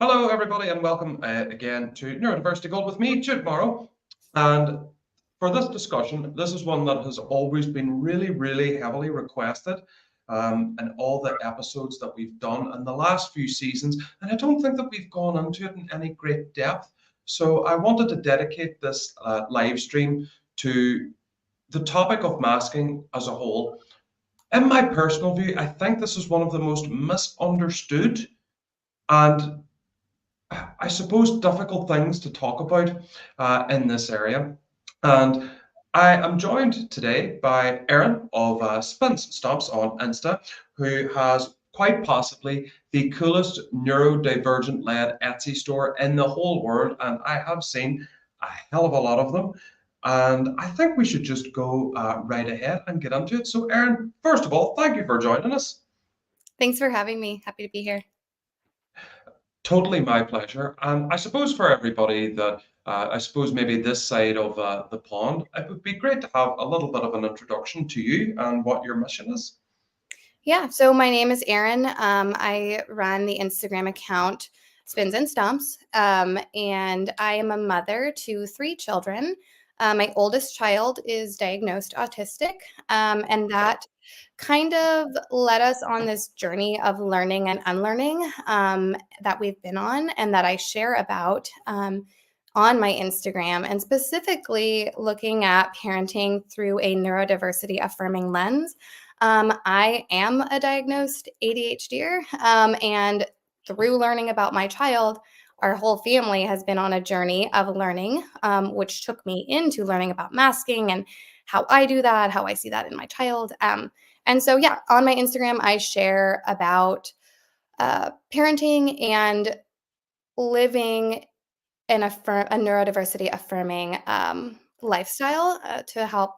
Hello, everybody, and welcome again to Neurodiversity Gold with me, Jude Morrow. And for this discussion, this is one that has always been really, really heavily requested in all the episodes that we've done in the last few seasons. And I don't think that we've gone into it in any great depth. So I wanted to dedicate this live stream to the topic of masking as a whole. In my personal view, I think this is one of the most misunderstood and I suppose, difficult things to talk about in this area. And I am joined today by Erin of Spins Stomps on Insta, who has quite possibly the coolest neurodivergent led Etsy store in the whole world. And I have seen a hell of a lot of them. And I think we should just go right ahead and get into it. So, Erin, first of all, thank you for joining us. Thanks for having me. Happy to be here. Totally my pleasure. And I suppose for everybody that I suppose maybe this side of the pond, it would be great to have a little bit of an introduction to you and what your mission is. Yeah, so my name is Erin. I run the Instagram account Spins and Stumps, and I am a mother to three children. My oldest child is diagnosed autistic, and that kind of led us on this journey of learning and unlearning that we've been on and that I share about on my Instagram, and specifically looking at parenting through a neurodiversity affirming lens. I am a diagnosed ADHDer, and through learning about my child, our whole family has been on a journey of learning, which took me into learning about masking and how I do that, how I see that in my child. And so, yeah, on my Instagram, I share about parenting and living a neurodiversity affirming lifestyle to help,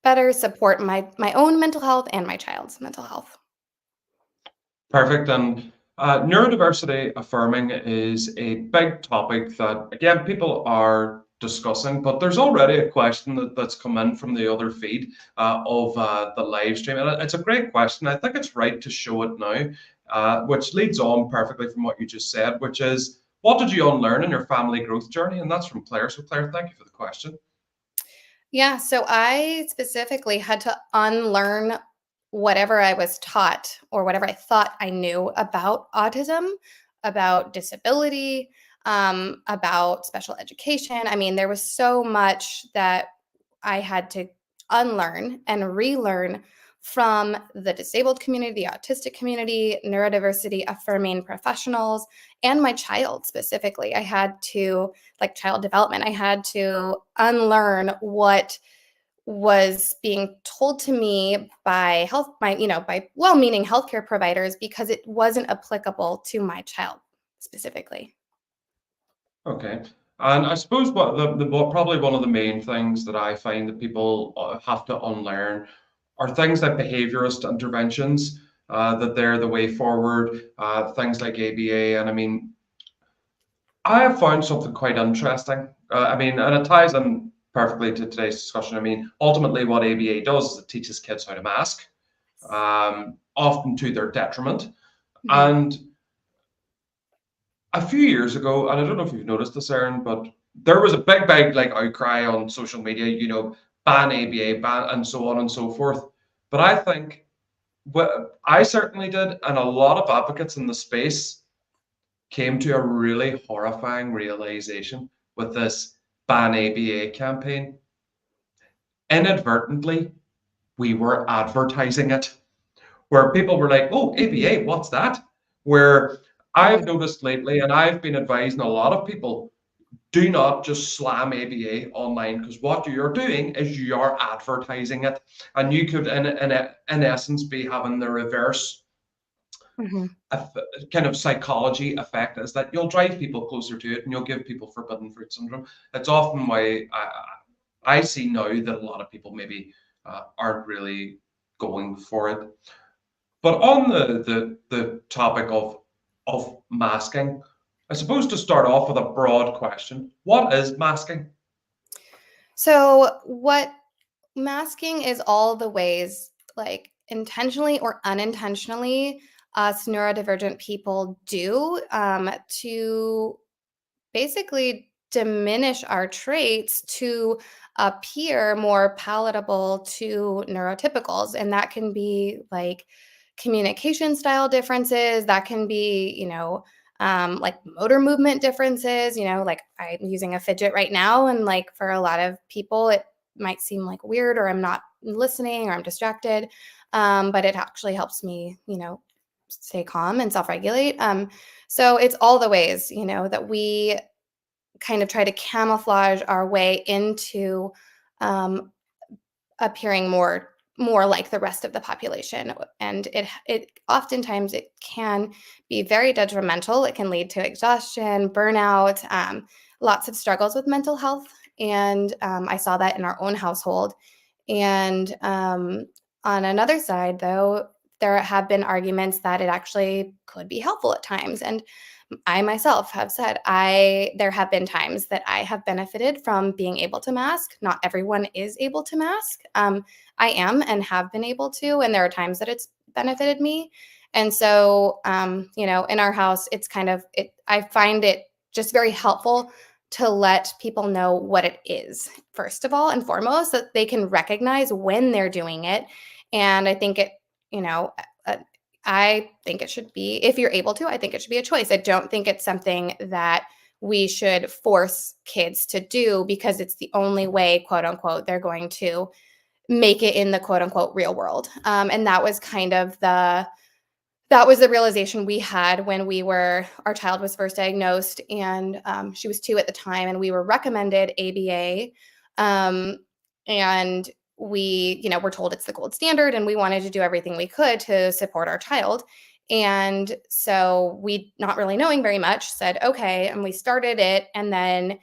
better support my own mental health and my child's mental health. Perfect. And neurodiversity affirming is a big topic that, again, people are discussing, but there's already a question that's come in from the other feed of the live stream. And it's a great question. I think it's right to show it now, which leads on perfectly from what you just said, which is, what did you unlearn in your family growth journey? And that's from Claire. So, Claire, thank you for the question. Yeah, so I specifically had to unlearn whatever I was taught or whatever I thought I knew about autism, about disability, about special education. I mean, there was so much that I had to unlearn and relearn from the disabled community, the autistic community, neurodiversity affirming professionals, and my child specifically. I had to, like child development, I had to unlearn what was being told to me by by well-meaning healthcare providers because it wasn't applicable to my child specifically. Okay. And I suppose what probably one of the main things that I find that people have to unlearn are things like behaviorist interventions, that they're the way forward, things like ABA. And I mean, I have found something quite interesting. I mean, and it ties in perfectly to today's discussion. I mean, ultimately, what ABA does is it teaches kids how to mask, often to their detriment. Mhm. And a few years ago, and I don't know if you've noticed this, Aaron, but there was a big like outcry on social media, ban ABA, ban, and so on and so forth. But I think what I certainly did, and a lot of advocates in the space came to a really horrifying realization with this ban ABA campaign. Inadvertently, we were advertising it, where people were like, oh, ABA, what's that? Where I've Mhm. noticed lately, and I've been advising a lot of people, do not just slam ABA online, because what you're doing is you're advertising it. And you could, in essence, be having the reverse Mhm. kind of psychology effect, is that you'll drive people closer to it and you'll give people forbidden fruit syndrome. It's often why I see now that a lot of people maybe aren't really going for it. But on the topic of masking, I suppose to start off with a broad question, what is masking? So what masking is all the ways, like intentionally or unintentionally, us neurodivergent people do to basically diminish our traits to appear more palatable to neurotypicals. And that can be like communication style differences, that can be, like motor movement differences, like I'm using a fidget right now. And like for a lot of people, it might seem like weird or I'm not listening or I'm distracted. But it actually helps me, stay calm and self regulate. So it's all the ways, that we kind of try to camouflage our way into um, appearing more like the rest of the population, and it oftentimes it can be very detrimental. It can lead to exhaustion, burnout, lots of struggles with mental health, and I saw that in our own household. And on another side, though, there have been arguments that it actually could be helpful at times. And I myself have said there have been times that I have benefited from being able to mask. Not everyone is able to mask. I am and have been able to, and there are times that it's benefited me. And so, in our house, it's kind of it. I find it just very helpful to let people know what it is, first of all and foremost, so that they can recognize when they're doing it. And I think you know, uh, I think it should be, if you're able to, I think it should be a choice. I don't think it's something that we should force kids to do because it's the only way, quote unquote, they're going to make it in the quote unquote real world. And that was kind of the realization we had when our child was first diagnosed, and she was 2 at the time, and we were recommended ABA. And we, were told it's the gold standard, and we wanted to do everything we could to support our child. And so we, not really knowing very much, said, okay, and we started it. And then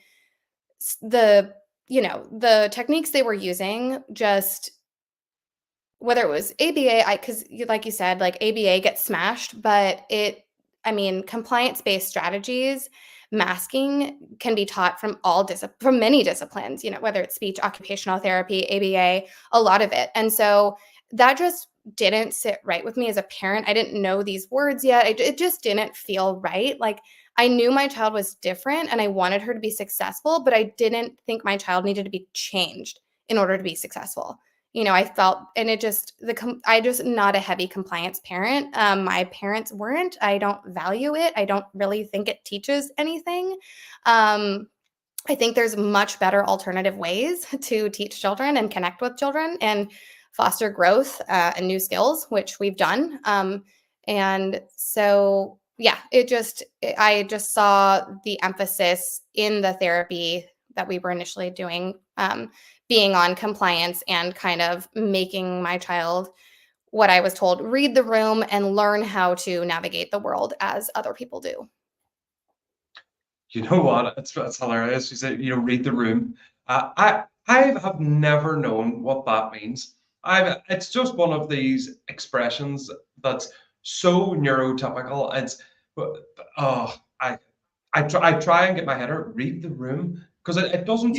the techniques they were using, just whether it was ABA, because like you said, like ABA gets smashed, but compliance-based strategies, masking can be taught from many disciplines, whether it's speech, occupational therapy, ABA, a lot of it. And so that just didn't sit right with me as a parent. I didn't know these words yet. It just didn't feel right. Like I knew my child was different and I wanted her to be successful, but I didn't think my child needed to be changed in order to be successful. I felt, and I just not a heavy compliance parent. My parents weren't. I don't value it. I don't really think it teaches anything. I think there's much better alternative ways to teach children and connect with children and foster growth and new skills, which we've done. And so, yeah, I just saw the emphasis in the therapy that we were initially doing, being on compliance and kind of making my child, what I was told, read the room and learn how to navigate the world as other people do. You know what? It's hilarious. You said, read the room. I have never known what that means. It's just one of these expressions that's so neurotypical. Oh, I try and get my head around read the room because it doesn't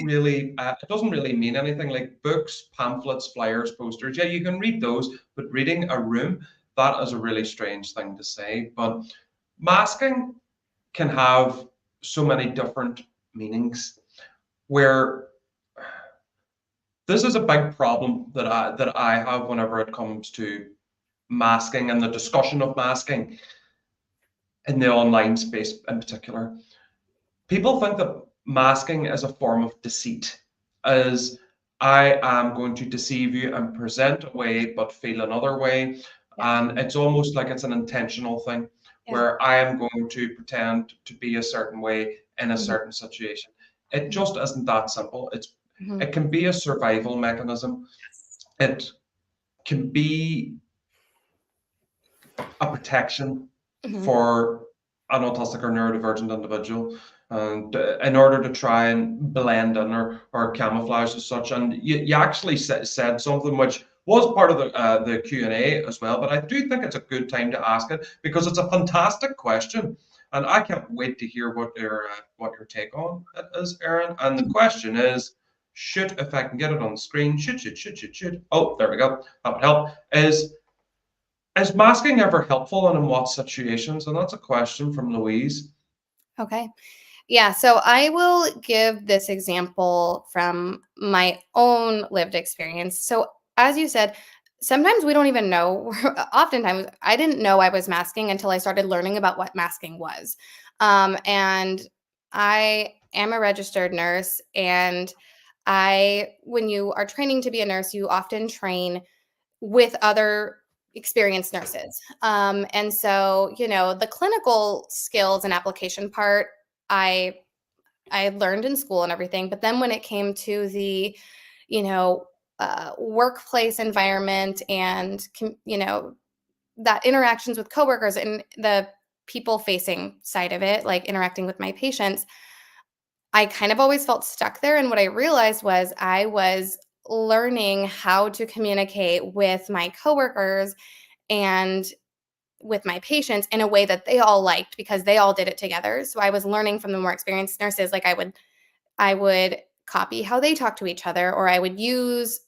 really mean anything like books, pamphlets, flyers, posters. Yeah, you can read those, but reading a room, that is a really strange thing to say. But masking can have so many different meanings where this is a big problem that I have whenever it comes to masking and the discussion of masking in the online space in particular. People think that masking is a form of deceit, as I am going to deceive you and present a way but feel another way. Yeah. And it's almost like it's an intentional thing. Yeah. Where I am going to pretend to be a certain way in a certain situation. It just isn't that simple. It can be a survival mechanism. It can be a protection for an autistic or neurodivergent individual, and in order to try and blend in or camouflage as such. And you actually said something which was part of the Q&A as well, but I do think it's a good time to ask it because it's a fantastic question, and I can't wait to hear what your take on it is, Erin. And the question is, if I can get it on the screen, oh, there we go, that would help, is Is masking ever helpful and in what situations? And that's a question from Louise. Okay. Yeah, so I will give this example from my own lived experience. So, as you said, sometimes we don't even know. Oftentimes, I didn't know I was masking until I started learning about what masking was. And I am a registered nurse, and when you are training to be a nurse, you often train with other experienced nurses. And so, the clinical skills and application part, I I learned in school and everything, but then when it came to the, you know, workplace environment and that interactions with coworkers and the people facing side of it, like interacting with my patients, I kind of always felt stuck there. And what I realized was I was learning how to communicate with my coworkers and with my patients in a way that they all liked because they all did it together. So I was learning from the more experienced nurses. Like I would copy how they talk to each other, or I would use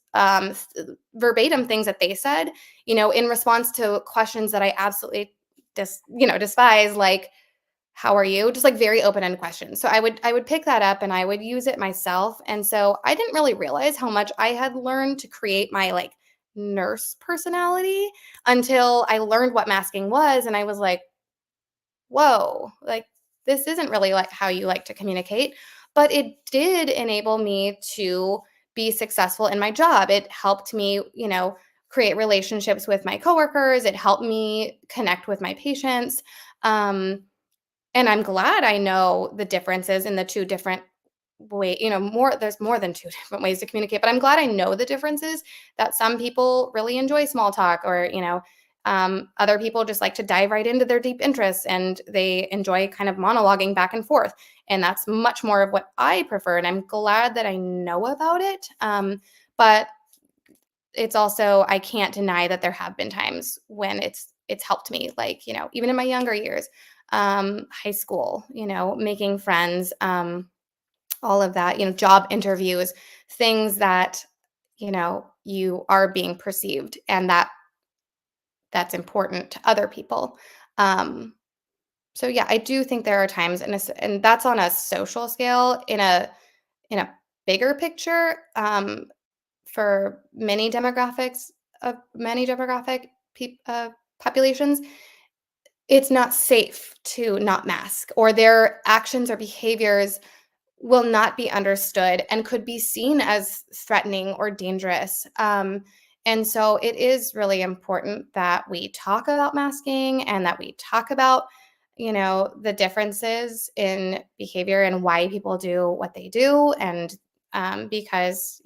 verbatim things that they said, in response to questions that I absolutely despise, like "How are you?" Just like very open-ended questions. So I would pick that up and I would use it myself. And so I didn't really realize how much I had learned to create my like nurse personality until I learned what masking was, and I was like, whoa, like this isn't really like how you like to communicate. But it did enable me to be successful in my job. It helped me, create relationships with my coworkers. It helped me connect with my patients. And I'm glad I know the differences in the two different there's more than two different ways to communicate, but I'm glad I know the differences, that some people really enjoy small talk, or, other people just like to dive right into their deep interests and they enjoy kind of monologuing back and forth. And that's much more of what I prefer. And I'm glad that I know about it. But it's also, I can't deny that there have been times when it's helped me, like, even in my younger years, high school, making friends, all of that, job interviews, things that, you are being perceived, and that's important to other people. Um, so yeah, I do think there are times, and that's on a social scale. In a bigger picture, for many demographic populations, it's not safe to not mask, or their actions or behaviors will not be understood and could be seen as threatening or dangerous. And so it is really important that we talk about masking and that we talk about, the differences in behavior and why people do what they do. And because,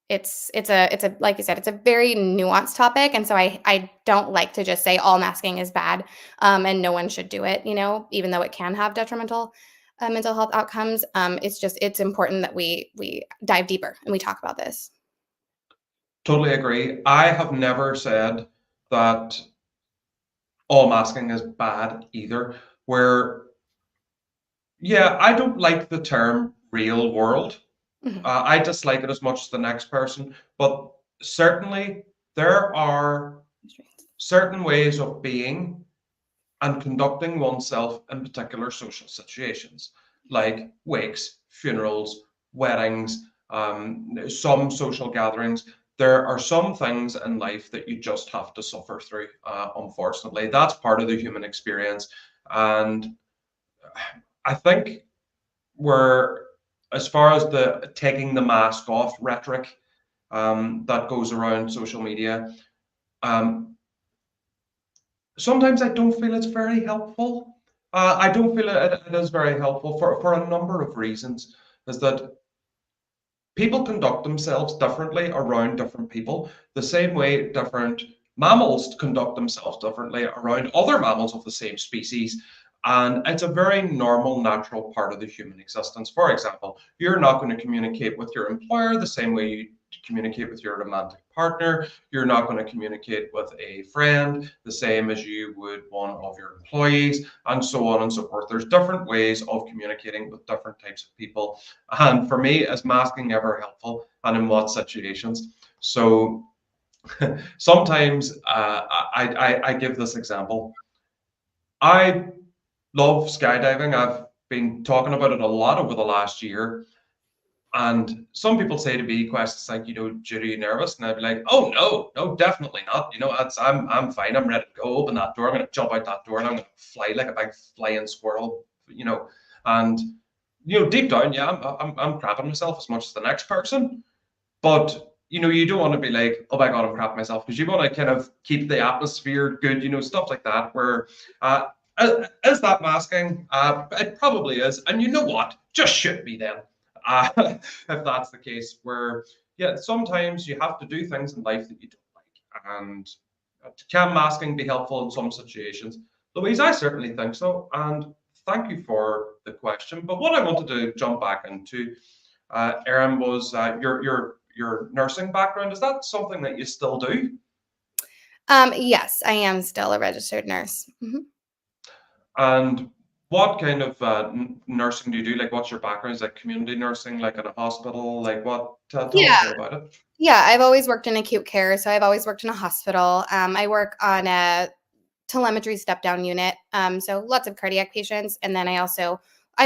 it's a like you said, it's a very nuanced topic. And so I don't like to just say all masking is bad, and no one should do it, even though it can have detrimental mental health outcomes. It's important that we dive deeper and we talk about this. Totally agree. I have never said that all masking is bad either. Where, yeah, I don't like the term real world. Mhm. I dislike it as much as the next person, but certainly there are certain ways of being and conducting oneself in particular social situations, like wakes, funerals, weddings, some social gatherings. There are some things in life that you just have to suffer through. Unfortunately, that's part of the human experience, and I think we're, as far as the taking the mask off rhetoric that goes around social media. Um, Sometimes I don't feel it's very helpful. I don't feel it is very helpful for a number of reasons. Is that people conduct themselves differently around different people, the same way different mammals conduct themselves differently around other mammals of the same species. And it's a very normal, natural part of the human existence. For example, you're not going to communicate with your employer the same way you communicate with your romantic partner. You're not going to communicate with a friend the same as you would one of your employees, and so on and so forth. There's different ways of communicating with different types of people. And for me, is masking ever helpful, and in what situations? So Sometimes I give this example. I love skydiving. I've been talking about it a lot over the last year. And some people say to me questions like, Jude, are you nervous? And I'd be like, oh no, no, definitely not. I'm fine. I'm ready to go. Open that door. I'm going to jump out that door and I'm going to fly like a big flying squirrel. And deep down, yeah, I'm crapping myself as much as the next person. But you don't want to be like, oh my God, I'm crapping myself, because you want to kind of keep the atmosphere good, stuff like that. Where is that masking? It probably is. And you know what? Just shoot me then. If that's the case, where yeah, sometimes you have to do things in life that you don't like. And can masking be helpful in some situations? Louise, I certainly think so. And thank you for the question. But what I wanted to jump back into, Erin, was your nursing background. Is that something that you still do? Yes, I am still a registered nurse. And what kind of nursing do you do? Like, what's your background? Is that community nursing, like in a hospital? Like, what? Tell us Yeah. more about it. Yeah, I've always worked in acute care, so I've always worked in a hospital. I work on a telemetry step down unit, so lots of cardiac patients, and then I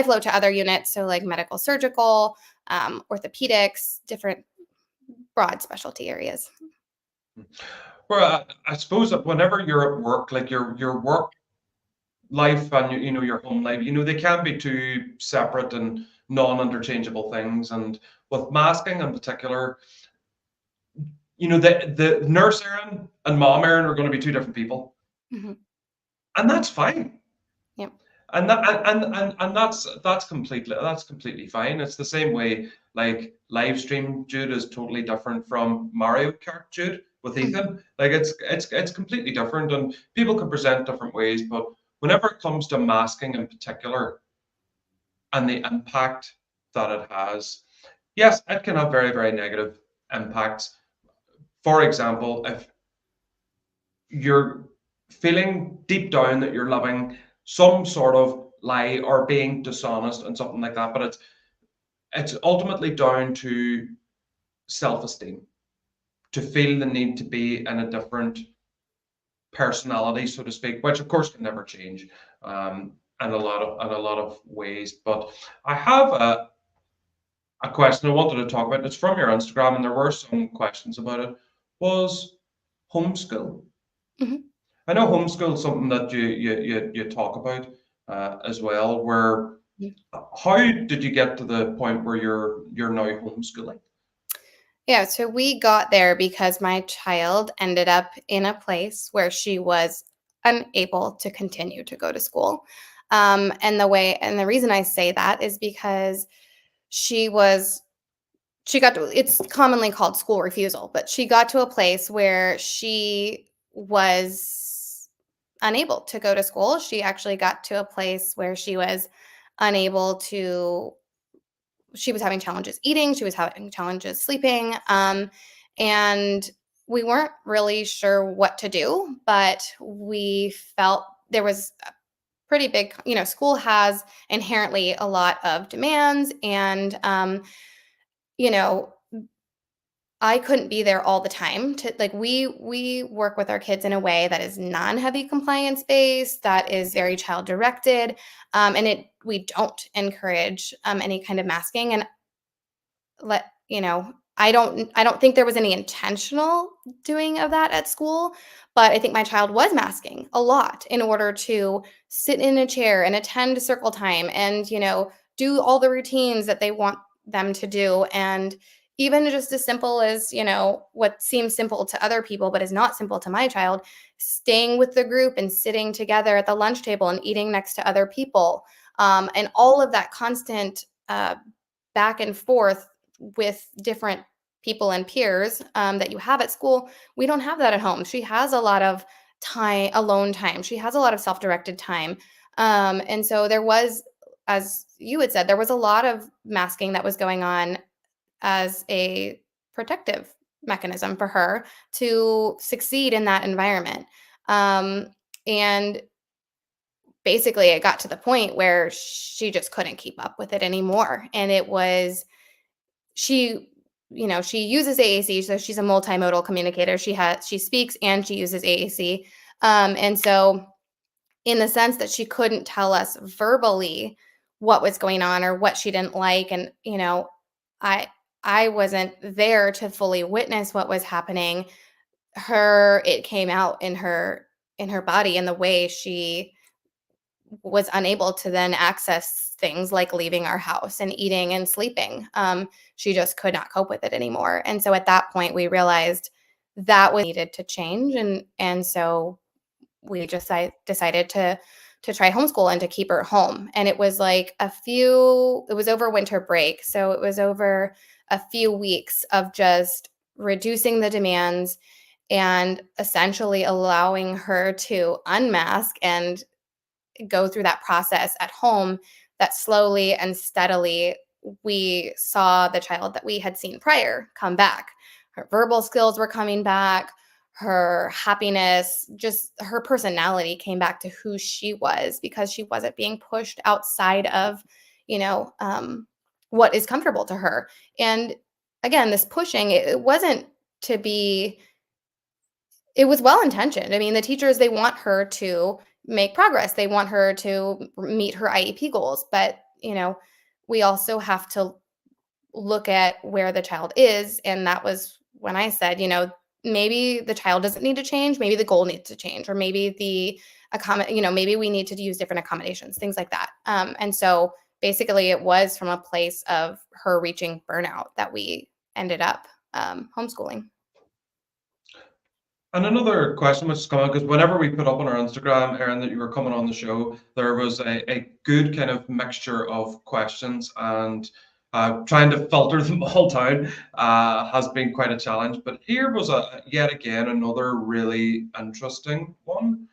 float to other units, so like medical, surgical, orthopedics, different broad specialty areas. Well, I suppose that whenever you're at work, like your work life and your home life, they can be two separate and non-interchangeable things. And with masking in particular, the nurse Erin and mom Erin are going to be two different people, hmm and that's fine. Yep. And that's completely fine. It's the same way, like live stream Jude is totally different from Mario Kart Jude with Mhm. Ethan. Like it's completely different, and people can present different ways. But whenever it comes to masking in particular and the impact that it has, yes, it can have very, very negative impacts. For example, if you're feeling deep down that you're living some sort of lie or being dishonest and something like that, but it's ultimately down to self-esteem, to feel the need to be in a different personality, so to speak, which of course can never change, in a lot of ways. But I have a question I wanted to talk about. It's from your Instagram, and there were some questions about it. Was homeschool? Mhm. I know homeschool is something that you talk about as well. Where Mhm. how did you get to the point where you're now homeschooling? Yeah, so we got there because my child ended up in a place where she was unable to continue to go to school. And the reason I say that is because she was she got to it's commonly called school refusal, but she got to a place where she was unable to go to school. She actually got to a place where unable to she was having challenges eating, she was having challenges sleeping, and we weren't really sure what to do, but we felt there was a pretty big, school has inherently a lot of demands, and you know I couldn't be there all the time to like we work with our kids in a way that is non-heavy compliance based, that is very child directed, and it we don't encourage any kind of masking. And let I don't think there was any intentional doing of that at school, but I think my child was masking a lot in order to sit in a chair and attend circle time and, do all the routines that they want them to do. And even just as simple as, what seems simple to other people, but is not simple to my child, staying with the group and sitting together at the lunch table and eating next to other people. And all of that constant back and forth with different people and peers that you have at school, we don't have that at home. She has a lot of time, alone time. She has a lot of self-directed time. And so there was, as you had said, there was a lot of masking that was going on as a protective mechanism for her to succeed in that environment. And basically, it got to the point where she just couldn't keep up with it anymore. And it was she she uses AAC, so she's a multimodal communicator. She speaks and she uses AAC. And so in the sense that she couldn't tell us verbally what was going on or what she didn't like. And, I I wasn't there to fully witness what was happening. It came out in her body in the way she was unable to then access things like leaving our house and eating and sleeping. She just could not cope with it anymore. And so at that point, we realized that was needed to change. And so we just decided to try homeschool and to keep her home. And it was like it was over winter break. So it was over a few weeks of just reducing the demands and essentially allowing her to unmask and go through that process at home, that slowly and steadily we saw the child that we had seen prior come back. Her verbal skills were coming back, her happiness, just her personality came back to who she was because she wasn't being pushed outside of, what is comfortable to her. And again, this pushing, it wasn't to be, it was well intentioned. I mean, the teachers, they want her to make progress. They want her to meet her IEP goals. But, we also have to look at where the child is. And that was when I said, maybe the child doesn't need to change. Maybe the goal needs to change, or maybe maybe we need to use different accommodations, things like that. And so basically it was from a place of her reaching burnout that we ended up homeschooling. And another question which is coming, because whenever we put up on our Instagram, Erin, that you were coming on the show, there was a good kind of mixture of questions, and trying to filter them all down has been quite a challenge. But here was yet again another really interesting one.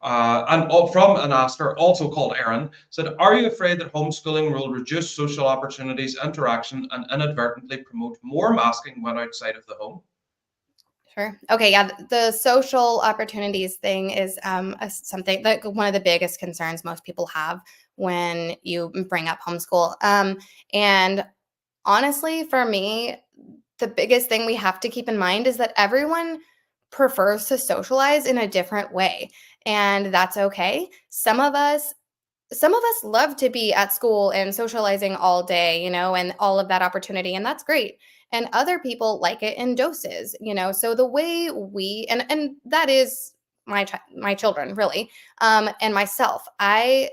From an asker, also called Erin, said, "Are you afraid that homeschooling will reduce social opportunities, interaction, and inadvertently promote more masking when outside of the home?" Sure. Okay. Yeah. The social opportunities thing is something that one of the biggest concerns most people have when you bring up homeschool. And honestly, for me, the biggest thing we have to keep in mind is that everyone prefers to socialize in a different way, and that's okay. Some of us love to be at school and socializing all day, and all of that opportunity, and that's great. And other people like it in doses, So the way and that is my children really, and myself. I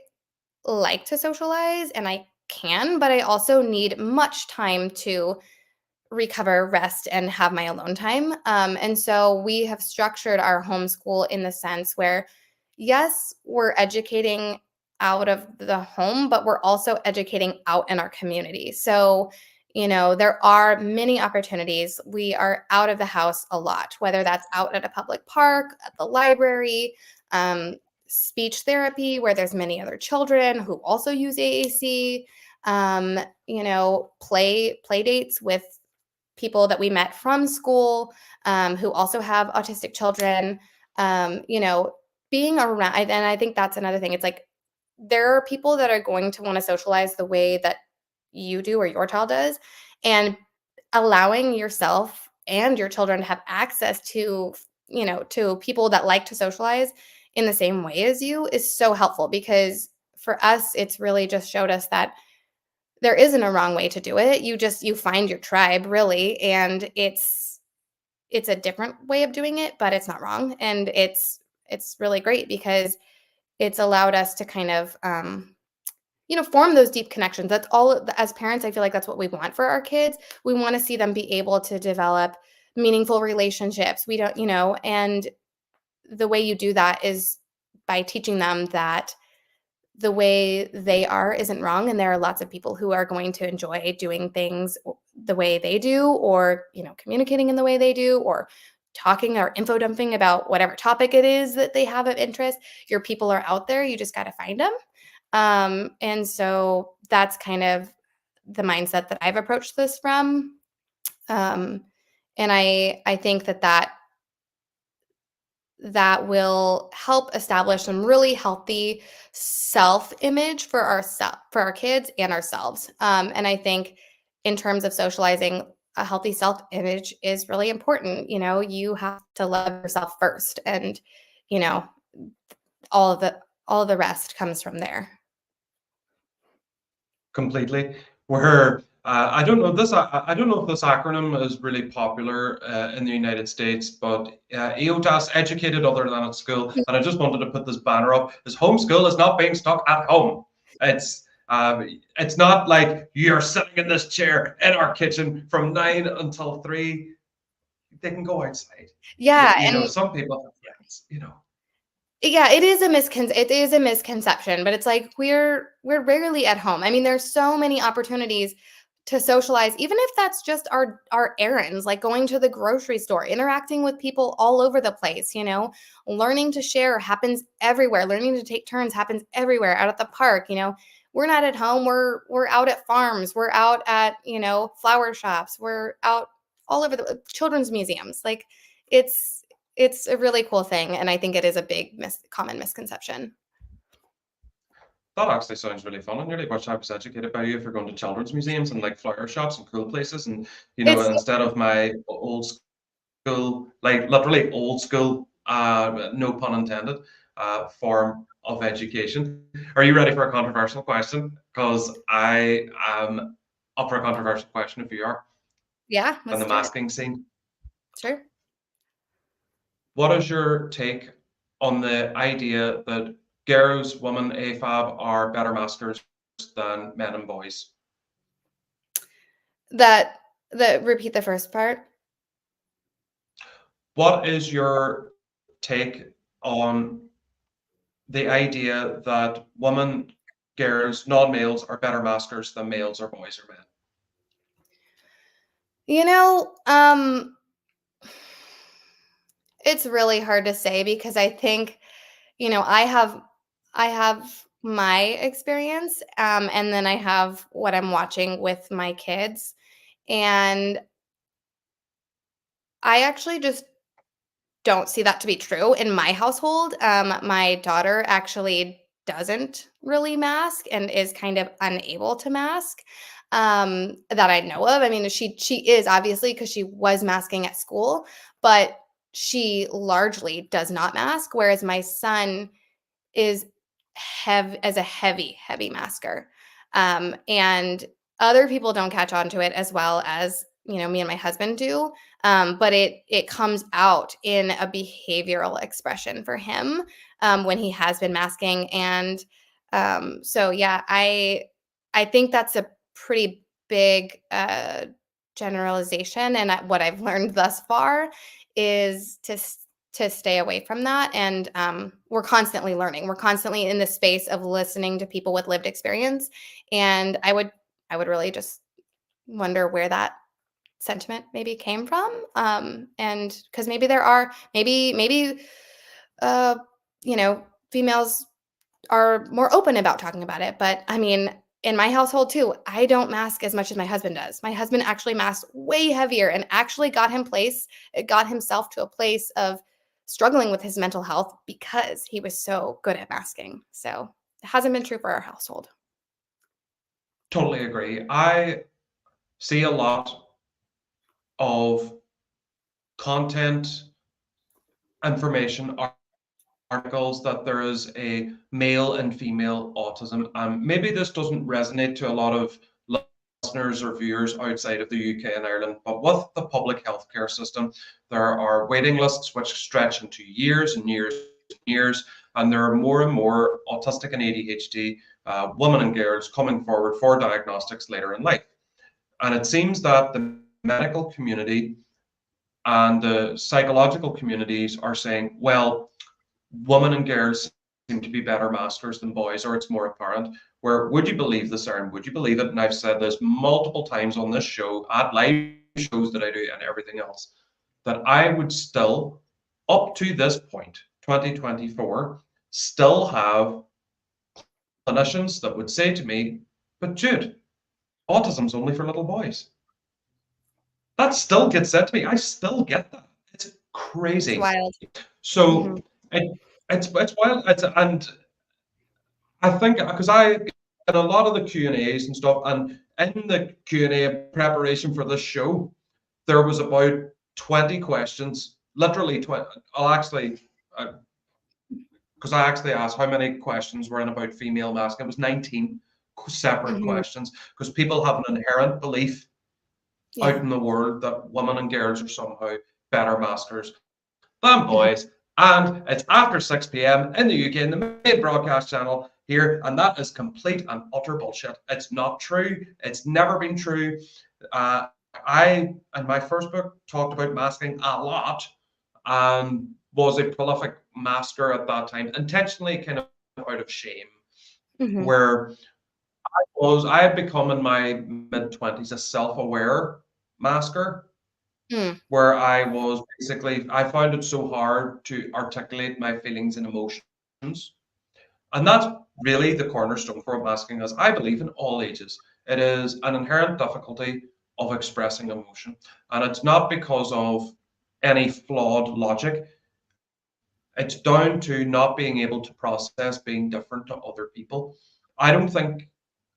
like to socialize and I can, but I also need much time to recover, rest, and have my alone time. And so we have structured our homeschool in the sense where, yes, we're educating out of the home, but we're also educating out in our community. So, there are many opportunities. We are out of the house a lot, whether that's out at a public park, at the library, speech therapy, where there's many other children who also use AAC, play dates with people that we met from school, who also have autistic children, being around. And I think that's another thing. It's like there are people that are going to want to socialize the way that you do or your child does. And allowing yourself and your children to have access to people that like to socialize in the same way as you is so helpful, because for us, it's really just showed us that there isn't a wrong way to do it. You find your tribe really, and it's a different way of doing it, but it's not wrong. And it's really great because it's allowed us to kind of form those deep connections. That's all. As parents, I feel like that's what we want for our kids. We want to see them be able to develop meaningful relationships. We don't, and the way you do that is by teaching them that the way they are isn't wrong, and there are lots of people who are going to enjoy doing things the way they do, or communicating in the way they do, or talking or info dumping about whatever topic it is that they have of interest. Your people are out there, you just got to find them. And so that's kind of the mindset that I've approached this from. And I think that will help establish some really healthy self-image for our kids and ourselves. And I think in terms of socializing, a healthy self-image is really important. You have to love yourself first, and you know, all of the rest comes from there. Completely. Where I don't know this. I don't know if this acronym is really popular in the United States, but EOTAS, educated other than at school. And I just wanted to put this banner up: is homeschool is not being stuck at home. It's not like you're sitting in this chair in our kitchen from 9 until 3. They can go outside. Yeah, You know, and some people have friends. You know. yeah, it is a misconception, but it's like we're rarely at home. I mean, there's so many opportunities to socialize, even if that's just our errands, like going to the grocery store, interacting with people all over the place. Learning to share happens everywhere. Learning to take turns happens everywhere. Out at the park, we're not at home. We're out at farms. We're out at flower shops. We're out all over the children's museums. Like it's a really cool thing, and I think it is a big common misconception. That actually sounds really fun. I nearly wish I was educated by you if you're going to children's museums and like flower shops and cool places. And, It's instead of my old school, like literally old school, no pun intended, form of education. Are you ready for a controversial question? Because I am up for a controversial question if you are, Yeah, on let's the do it. masking scene. Sure. What is your take on the idea that girls, women, AFAB are better maskers than men and boys? Repeat the first part. What is your take on the idea that women, girls, non-males are better maskers than males or boys or men? You know, um, it's really hard to say because I think, I have my experience, and then I have what I'm watching with my kids, and I actually just don't see that to be true in my household. My daughter actually doesn't really mask and is kind of unable to mask, that I know of. I mean, she is obviously because she was masking at school, but she largely does not mask. Whereas my son is as a heavy masker, and other people don't catch on to it as well as me and my husband do. But it comes out in a behavioral expression for him, when he has been masking. And so yeah, I think that's a pretty big generalization. And what I've learned thus far is to stay away from that. And we're constantly learning. We're constantly in the space of listening to people with lived experience. And I would really just wonder where that sentiment maybe came from. And because maybe there are maybe uh, females are more open about talking about it. But I mean, in my household too, I don't mask as much as my husband does. My husband actually masks way heavier and actually got himself to a place of struggling with his mental health because he was so good at masking. So it hasn't been true for our household. Totally agree. I see a lot of content, information, articles that there is a male and female autism. Maybe this doesn't resonate to a lot of listeners or viewers outside of the UK and Ireland, but with the public healthcare system, there are waiting lists which stretch into years and years and years, and there are more and more autistic and ADHD women and girls coming forward for diagnostics later in life. And it seems that the medical community and the psychological communities are saying, well, women and girls seem to be better maskers than boys, or it's more apparent. Where would you believe this, Aaron? Would you believe it? And I've said this multiple times on this show, at live shows that I do, and everything else, that I would still, up to this point, 2024, still have clinicians that would say to me, but Jude, autism's only for little boys. That still gets said to me. I still get that. It's It's crazy. wild. So Mhm. it's wild. And I think because I get a lot of the Q and A's and stuff, and in the Q and A preparation for this show, there was about 20 questions, literally 20. I'll actually, because I actually asked how many questions were in about female masking. It was 19 separate Mhm. questions because people have an inherent belief out Yeah. in the world that women and girls are somehow better maskers than Mhm. boys. And it's after 6 p.m. in the UK in the main broadcast channel here, and that is complete and utter bullshit. It's not true. It's never been true. Uh, I, in my first book, talked about masking a lot and was a prolific masker at that time, intentionally kind of out of shame, Mhm. where I had become in my mid 20s a self-aware masker, Mm. where I was basically, I found it so hard to articulate my feelings and emotions. And that's really the cornerstone for masking, as I believe in all ages. It is an inherent difficulty of expressing emotion. And it's not because of any flawed logic. It's down to not being able to process being different to other people. I don't think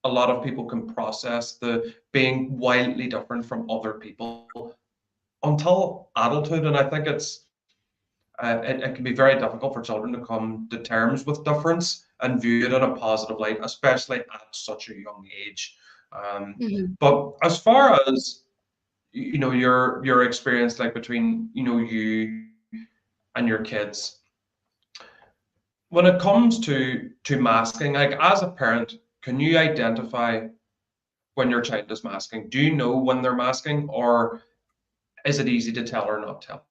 a lot of people can process the being wildly different from other people until adulthood. And I think it can be very difficult for children to come to terms with difference and view it in a positive light, especially at such a young age. Um, Mhm. but as far as your experience, like between you and your kids, when it comes to masking, like as a parent, can you identify when your child is masking? Do you know when they're masking, or is it easy to tell or not tell?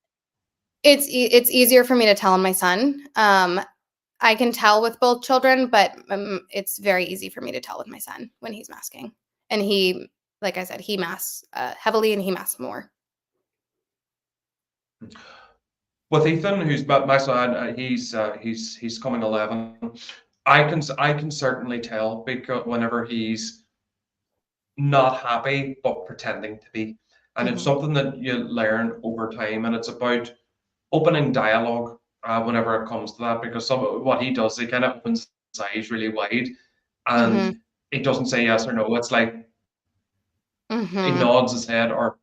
It's easier for me to tell on my son. I can tell with both children, but it's very easy for me to tell with my son when he's masking. And he, like I said, he masks heavily and he masks more. With Ethan, who's my son, he's coming 11. I can certainly tell because whenever he's not happy but pretending to be, and it's Hmm. something that you learn over time, and it's about opening dialogue whenever it comes to that, because what he does, he kind of opens his eyes really wide, Hmm. and he doesn't say yes or no. It's like he Hmm. nods his head or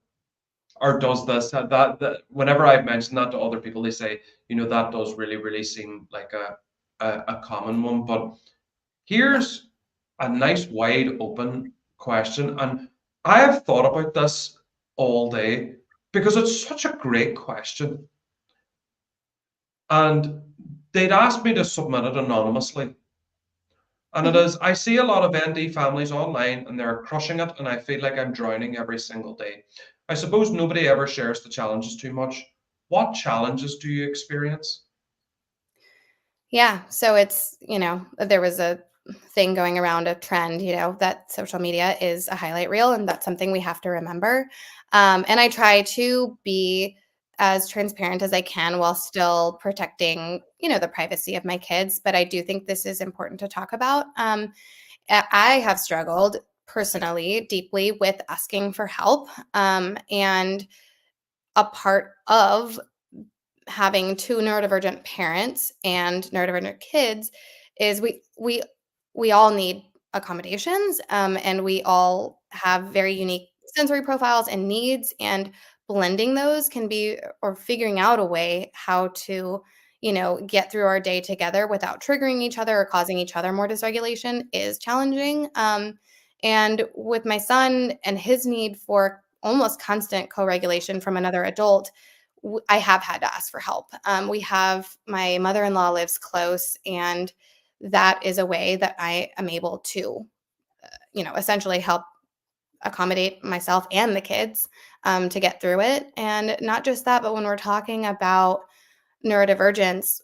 does this that whenever I've mentioned that to other people, they say, that does really, really seem like a common one. But Yeah. here's a nice wide open question, and I have thought about this all day because it's such a great question. And they'd asked me to submit it anonymously. And it Hmm. is, I see a lot of ND families online and they're crushing it, and I feel like I'm drowning every single day. I suppose nobody ever shares the challenges too much. What challenges do you experience? Yeah. So there was a thing going around, a trend, that social media is a highlight reel, and that's something we have to remember. And I try to be as transparent as I can while still protecting, the privacy of my kids. But I do think this is important to talk about. I have struggled personally deeply with asking for help. And a part of having two neurodivergent parents and neurodivergent kids is we all need accommodations, and we all have very unique sensory profiles and needs, and blending those can be, or figuring out a way how to get through our day together without triggering each other or causing each other more dysregulation is challenging. And with my son and his need for almost constant co-regulation from another adult, I have had to ask for help. We have my mother-in-law lives close, and that is a way that I am able to, essentially help accommodate myself and the kids, to get through it. And not just that, but when we're talking about neurodivergence,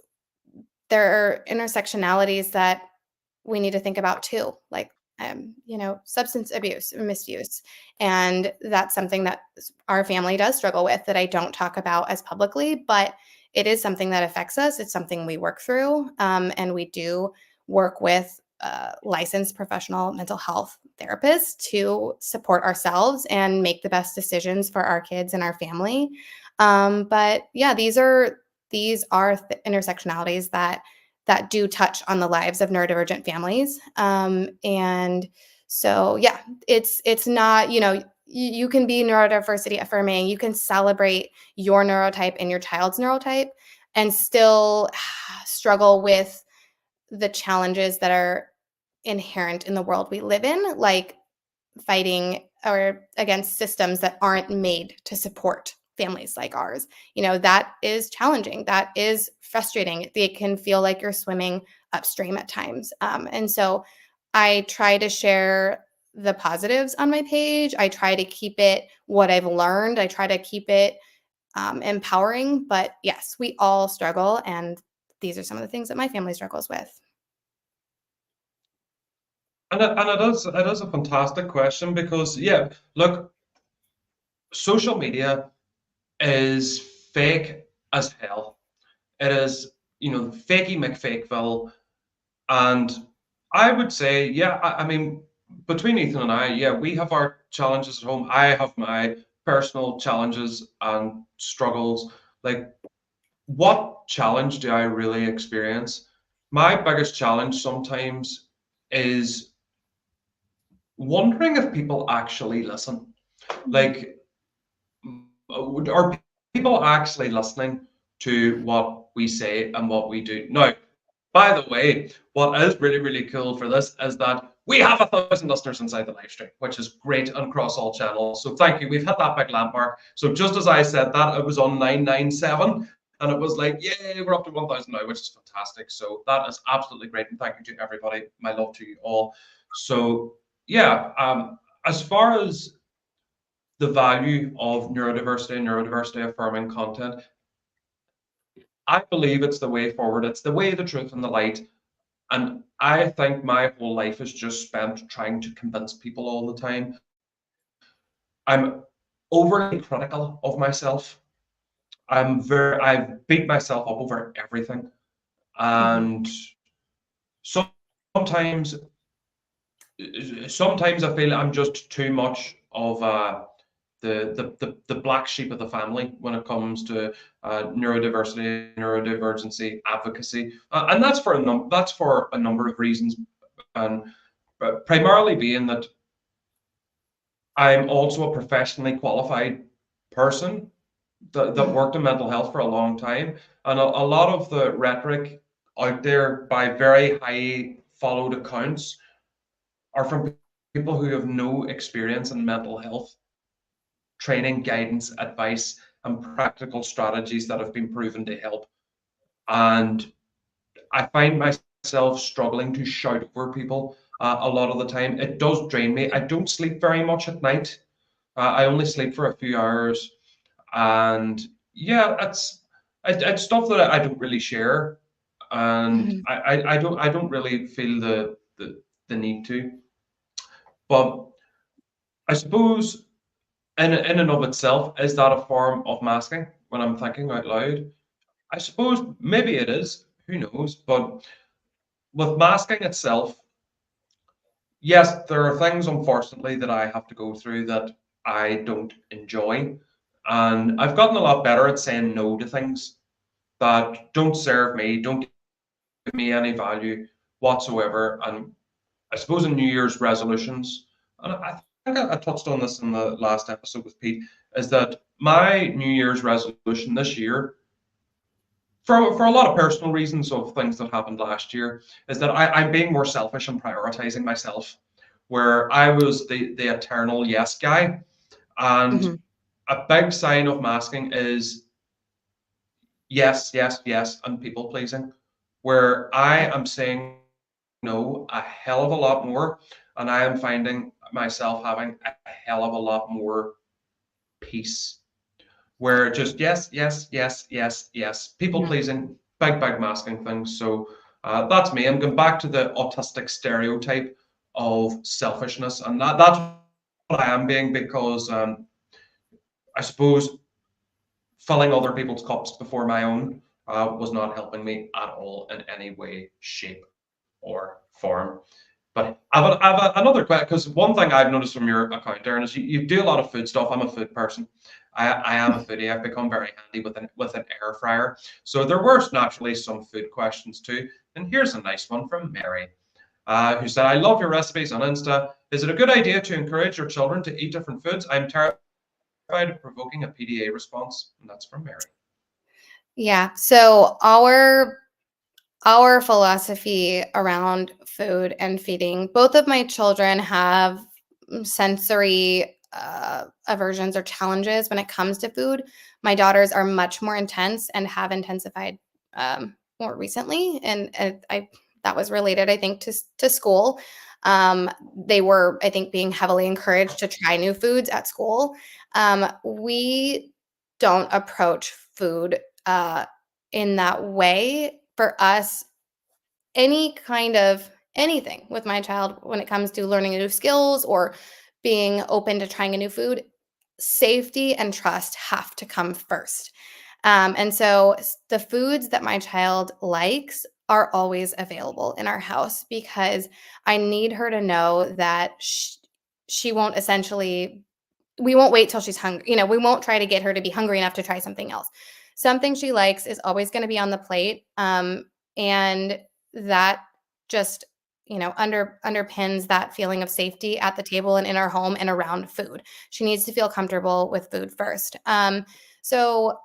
there are intersectionalities that we need to think about too, like substance abuse, misuse, and that's something that our family does struggle with that I don't talk about as publicly, but it is something that affects us. It's something we work through, and we do work with licensed professional mental health therapists to support ourselves and make the best decisions for our kids and our family. But yeah, these are intersectionalities that do touch on the lives of neurodivergent families. And so, yeah, it's not, you can be neurodiversity affirming, you can celebrate your neurotype and your child's neurotype and still struggle with the challenges that are inherent in the world we live in, like fighting or against systems that aren't made to support families like ours. That is challenging. That is frustrating. It can feel like you're swimming upstream at times. And so I try to share the positives on my page. I try to keep it what I've learned. I try to keep it empowering. But yes, we all struggle. And these are some of the things that my family struggles with. And it is a fantastic question because, yeah, look, social media is fake as hell. It is, fakey McFakeville. And I would say, yeah, I mean, between Ethan and I, yeah, we have our challenges at home. I have my personal challenges and struggles. Like, what challenge do I really experience? My biggest challenge sometimes is wondering if people actually listen. Like, are people actually listening to what we say and what we do? Now, by the way, what is really, really cool for this is that we have 1,000 listeners inside the live stream, which is great and across all channels. So thank you. We've hit that big landmark. So just as I said that, it was on 997 and it was like, yay, we're up to 1,000 now, which is fantastic. So that is absolutely great. And thank you to everybody. My love to you all. So yeah, as far as the value of neurodiversity and neurodiversity affirming content, I believe it's the way forward. It's the way, the truth, and the light. And I think my whole life is just spent trying to convince people all the time. I'm overly critical of myself. I've beat myself up over everything. And sometimes I feel I'm just too much of the black sheep of the family when it comes to neurodiversity, neurodivergency advocacy, and that's for a number of reasons, and primarily being that I'm also a professionally qualified person that worked in mental health for a long time, and a lot of the rhetoric out there by very high followed accounts are from people who have no experience in mental health training, guidance, advice, and practical strategies that have been proven to help. And I find myself struggling to shout over people a lot of the time. It does drain me. I don't sleep very much at night. I only sleep for a few hours. And yeah, it's stuff that I don't really share. And I don't really feel the need to. But I suppose in and of itself, is that a form of masking when I'm thinking out loud? I suppose maybe it is, who knows? But with masking itself, yes, there are things, unfortunately, that I have to go through that I don't enjoy. And I've gotten a lot better at saying no to things that don't serve me, don't give me any value whatsoever. And I suppose in New Year's resolutions, and I think I touched on this in the last episode with Pete, is that my New Year's resolution this year, for a lot of personal reasons of things that happened last year, is that I'm being more selfish and prioritizing myself, where I was the eternal yes guy. And a big sign of masking is yes, yes, yes, and people pleasing, where I am saying no a hell of a lot more, and I am finding myself having a hell of a lot more peace, where just yes, yes, yes, yes, yes, people pleasing, big masking things. So that's me. I'm going back to the autistic stereotype of selfishness, and that's what I am being, because I suppose filling other people's cups before my own was not helping me at all in any way, shape, or form. But I have another question, because one thing I've noticed from your account, Darren, is you do a lot of food stuff. I'm a food person. I am a foodie. I've become very handy with an air fryer. So there were naturally some food questions too. And here's a nice one from Mary. who said, I love your recipes on Insta. Is it a good idea to encourage your children to eat different foods? I'm terrified of provoking a PDA response. And that's from Mary. Yeah. So our philosophy around food and feeding, both of my children have sensory aversions or challenges when it comes to food. My daughters are much more intense and have intensified more recently, and that was related, I think, to school. They were, I think, being heavily encouraged to try new foods at school. We don't approach food in that way. For us, any kind of anything with my child when it comes to learning new skills or being open to trying a new food, safety and trust have to come first. And so the foods that my child likes are always available in our house because I need her to know that she won't essentially, we won't wait till she's hungry. We won't try to get her to be hungry enough to try something else. Something she likes is always going to be on the plate. And that just underpins that feeling of safety at the table and in our home and around food. She needs to feel comfortable with food first. So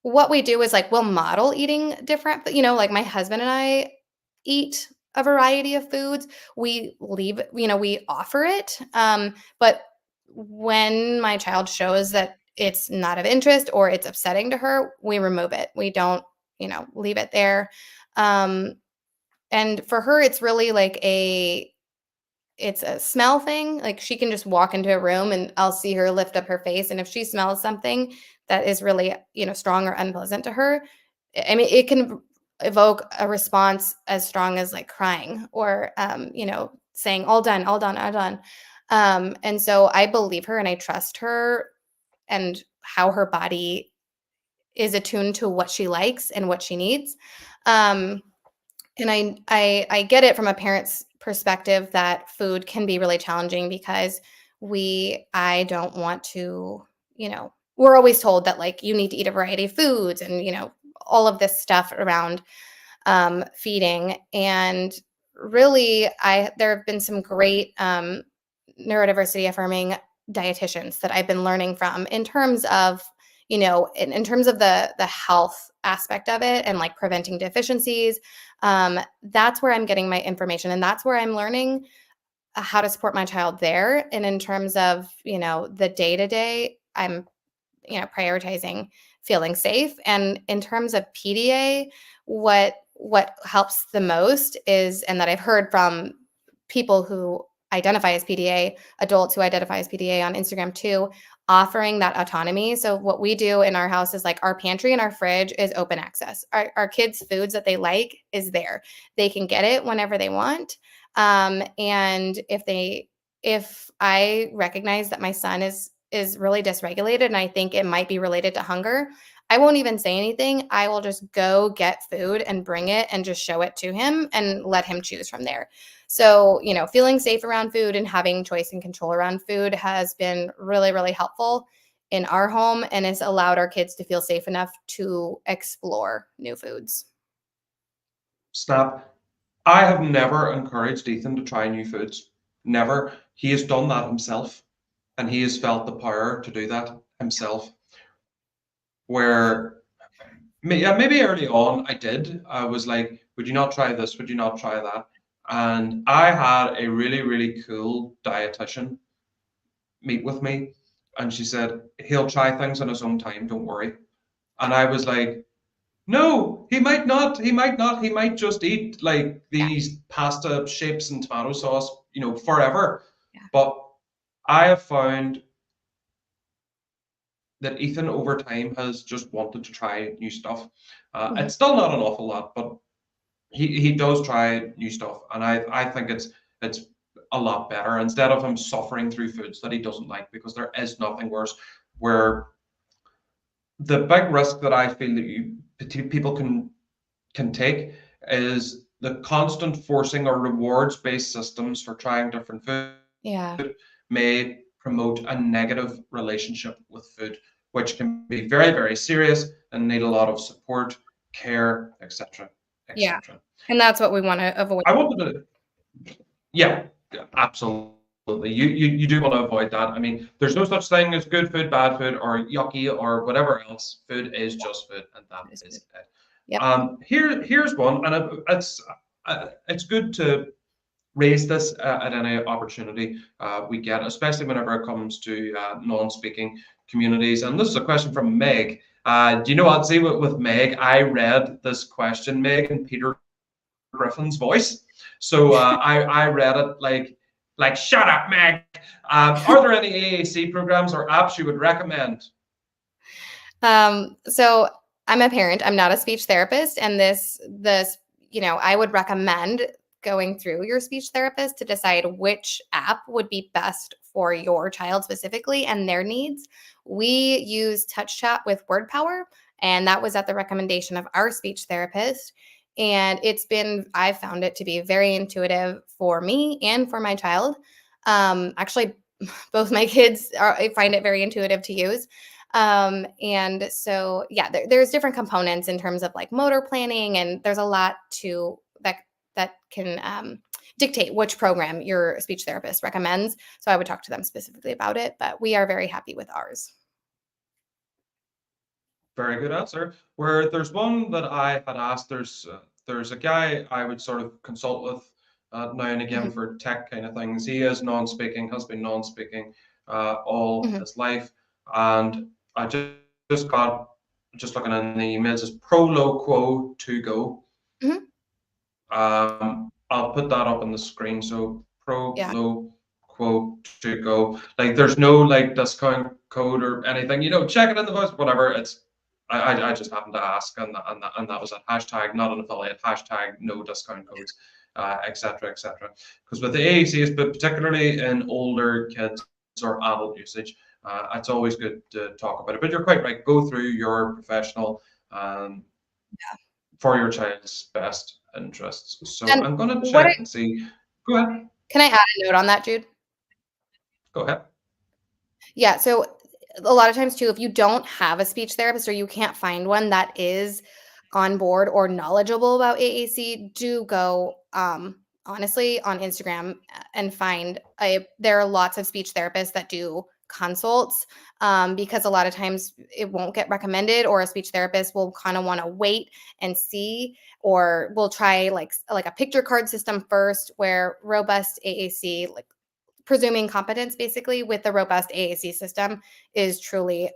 what we do is like we'll model eating different, like my husband and I eat a variety of foods. We we offer it, but when my child shows that it's not of interest or it's upsetting to her, we remove it. We don't leave it there. um and for her, it's really like it's a smell thing. Like she can just walk into a room and I'll see her lift up her face. And if she smells something that is really, strong or unpleasant to her, I mean, it can evoke a response as strong as like crying or, saying, all done, all done, all done. And so I believe her and I trust her and how her body is attuned to what she likes and what she needs. Um, and I get it from a parent's perspective that food can be really challenging because I don't want to, we're always told that like you need to eat a variety of foods and, all of this stuff around feeding. And really, there have been some great neurodiversity affirming dietitians that I've been learning from in terms of, in terms of the health aspect of it and like preventing deficiencies. That's where I'm getting my information, and that's where I'm learning how to support my child there. And in terms of, the day to day, I'm, prioritizing feeling safe. And in terms of PDA, what helps the most is, and that I've heard from people who identify as PDA, adults who identify as PDA on Instagram too, offering that autonomy. So what we do in our house is like our pantry and our fridge is open access. Our kids' foods that they like is there. They can get it whenever they want. And if I recognize that my son is really dysregulated and I think it might be related to hunger, I won't even say anything. I will just go get food and bring it and just show it to him and let him choose from there. So, feeling safe around food and having choice and control around food has been really, really helpful in our home and has allowed our kids to feel safe enough to explore new foods. Snap. I have never encouraged Ethan to try new foods. Never. He has done that himself, and he has felt the power to do that himself. Where maybe early on I did. I was like, would you not try this? Would you not try that? And I had a really, really cool dietitian meet with me, and she said, he'll try things on his own time, don't worry. And I was like, no, he might not. He might not. He might just eat like Yeah. these pasta shapes and tomato sauce, forever. Yeah. But I have found that Ethan over time has just wanted to try new stuff. It's still not an awful lot, but he does try new stuff, and I think it's a lot better instead of him suffering through foods that he doesn't like, because there is nothing worse. Where the big risk that I feel that people can take is the constant forcing or rewards-based systems for trying different food Yeah. may promote a negative relationship with food, which can be very, very serious and need a lot of support, care, etc., Yeah. etc. And that's what we want to avoid. I wanted to Yeah, absolutely. You do want to avoid that. I mean, there's no such thing as good food, bad food, or yucky, or whatever else. Food is just food, and that That is good. is it. Yep. Here's one, and it's good to raise this at any opportunity we get, especially whenever it comes to non-speaking communities. And this is a question from Meg. Do you know what? See, with Meg, I read this question, Meg, in Peter Griffin's voice. So I read it like shut up, Meg. Are there any AAC programs or apps you would recommend? So I'm a parent. I'm not a speech therapist, and I would recommend going through your speech therapist to decide which app would be best for your child specifically and their needs. We use TouchChat with WordPower, and that was at the recommendation of our speech therapist. And I found it to be very intuitive for me and for my child. Actually, both my kids I find it very intuitive to use. And so, yeah, there's different components in terms of like motor planning, and there's a lot to that can dictate which program your speech therapist recommends. So I would talk to them specifically about it, but we are very happy with ours. Very good answer. Where there's one that I had asked, there's a guy I would sort of consult with now and again Mhm, for tech kind of things. He is non-speaking, has been non-speaking all mhm, his life, and I just got just looking in the emails is Proloquo to go. mhm. I'll put that up on the screen. So Yeah. Proloquo to go. Like there's no like discount code or anything. Check it in the voice, whatever. I just happened to ask, and that was a hashtag, not an affiliate, hashtag no discount codes, etc. etc. Because with the AACs, but particularly in older kids or adult usage, it's always good to talk about it. But you're quite right. Go through your professional um, for your child's best interests. So And I'm going to what I check and see. Go ahead. can I add a note on that, Jude? Go ahead. Yeah, so a lot of times too, if you don't have a speech therapist or you can't find one that is on board or knowledgeable about AAC, do go honestly on Instagram and find there are lots of speech therapists that do consults, because a lot of times it won't get recommended, or a speech therapist will kind of want to wait and see, or we'll try like a picture card system first, where robust AAC, like presuming competence basically with the robust AAC system, is truly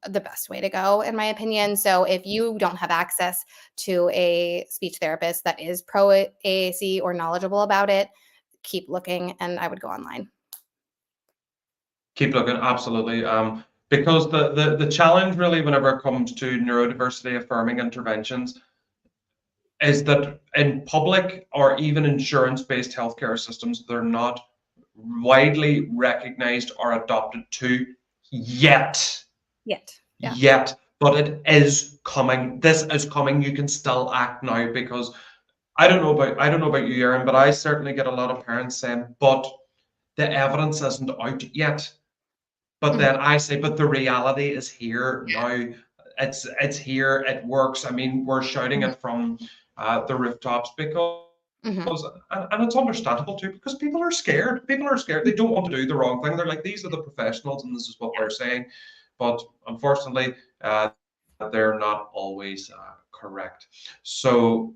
the best way to go, in my opinion. So if you don't have access to a speech therapist that is pro AAC or knowledgeable about it, keep looking, and I would go online. Keep looking. Absolutely. Because the challenge really, whenever it comes to neurodiversity affirming interventions, is that in public or even insurance-based healthcare systems, they're not widely recognized or adopted to yet. Yet. Yeah. Yet, but it is coming. This is coming. You can still act now because I don't know about you, Aaron, but I certainly get a lot of parents saying, but the evidence isn't out yet. But Mhm. then I say, but the reality is here now. It's here. It works. I mean, we're shouting Mhm. it from the rooftops because Mhm. and it's understandable too, because people are scared. People are scared. They don't want to do the wrong thing. They're like, these are the professionals, and this is what they're saying. But unfortunately, they're not always correct. So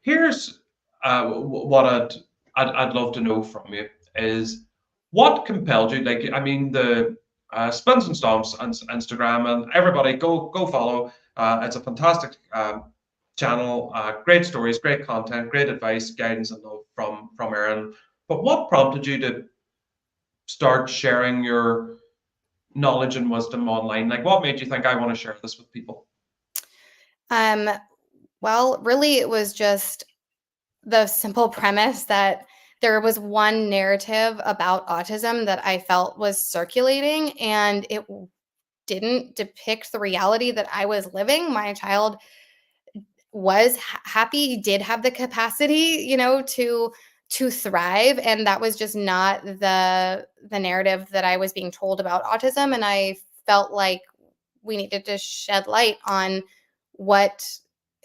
here's what I'd love to know from you is what compelled you. Like, I mean, the Spins and Stomps on Instagram, and everybody go follow. It's a fantastic channel. Great stories, great content, great advice, guidance, and love from Erin. But what prompted you to start sharing your knowledge and wisdom online? Like, what made you think I want to share this with people? Um, well, really, it was just the simple premise that there was one narrative about autism that I felt was circulating, and didn't depict the reality that I was living. My child was happy. He did have the capacity, to thrive, and that was just not the narrative that I was being told about autism. And I felt like we needed to shed light on what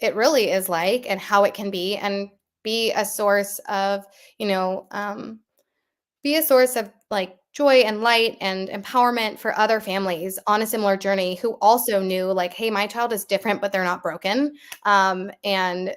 it really is like and how it can be. And be a source of, be a source of like joy and light and empowerment for other families on a similar journey who also knew like, hey, my child is different, but they're not broken. And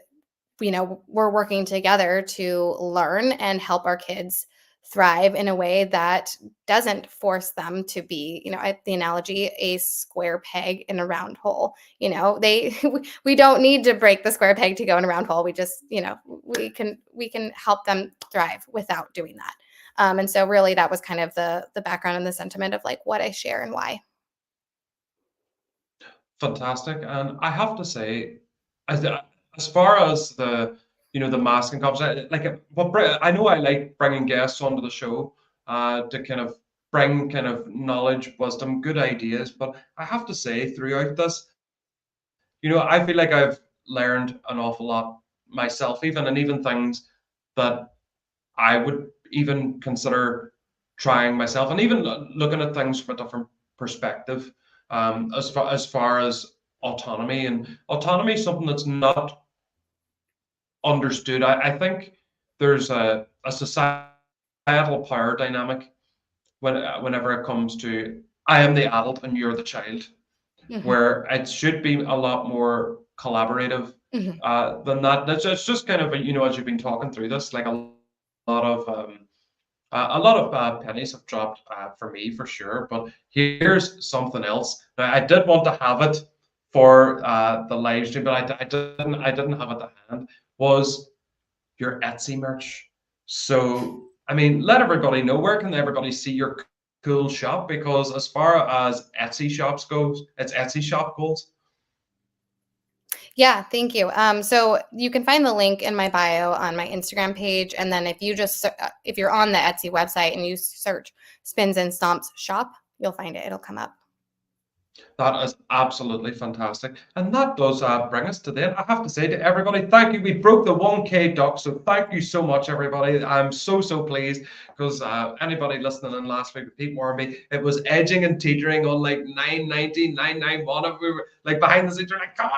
we're working together to learn and help our kids thrive in a way that doesn't force them to be, the analogy, a square peg in a round hole. They we don't need to break the square peg to go in a round hole. We just, we can help them thrive without doing that. And so really that was kind of the background and the sentiment of like what I share and why. Fantastic. And I have to say, as as far as the masking conversation, I know I like bringing guests onto the show to kind of bring kind of knowledge, wisdom, good ideas. But I have to say, throughout this, I feel like I've learned an awful lot myself, even things that I would even consider trying myself, and even looking at things from a different perspective. As far as autonomy is something that's not understood. I think there's a societal power dynamic whenever it comes to I am the adult and you're the child, Mhm, where it should be a lot more collaborative mhm. than that. It's just kind of as you've been talking through this, like lot of pennies have dropped for me for sure. But here's something else. Now, I did want to have it for the live stream, but I didn't have it to hand. Was your Etsy merch? So I mean, let everybody know, where can everybody see your cool shop? Because as far as Etsy shops goes, it's Etsy shop goals. Yeah, thank you. So you can find the link in my bio on my Instagram page, and then if you if you're on the Etsy website and you search Spins and Stomps shop, you'll find it. It'll come up. That is absolutely fantastic. And that does bring us to the end. I have to say to everybody, thank you. We broke the 1K duck. So thank you so much, everybody. I'm so, so pleased because anybody listening in last week with Pete Morby, it was edging and teetering on like 990, 991. If we were like behind the scenes, we're like, come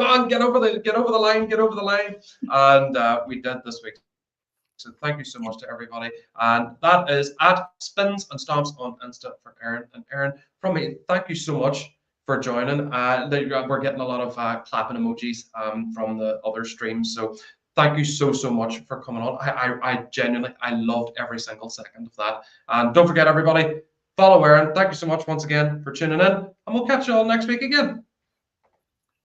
on, get over the line, get over the line. And we did this week. So thank you so much to everybody. And that is at Spins and Stomps on Insta for Erin. And Erin, from me, thank you so much for joining. We're getting a lot of clapping emojis from the other streams. So thank you so, so much for coming on. I genuinely, I loved every single second of that. And don't forget, everybody, follow Erin. Thank you so much once again for tuning in. And we'll catch you all next week again.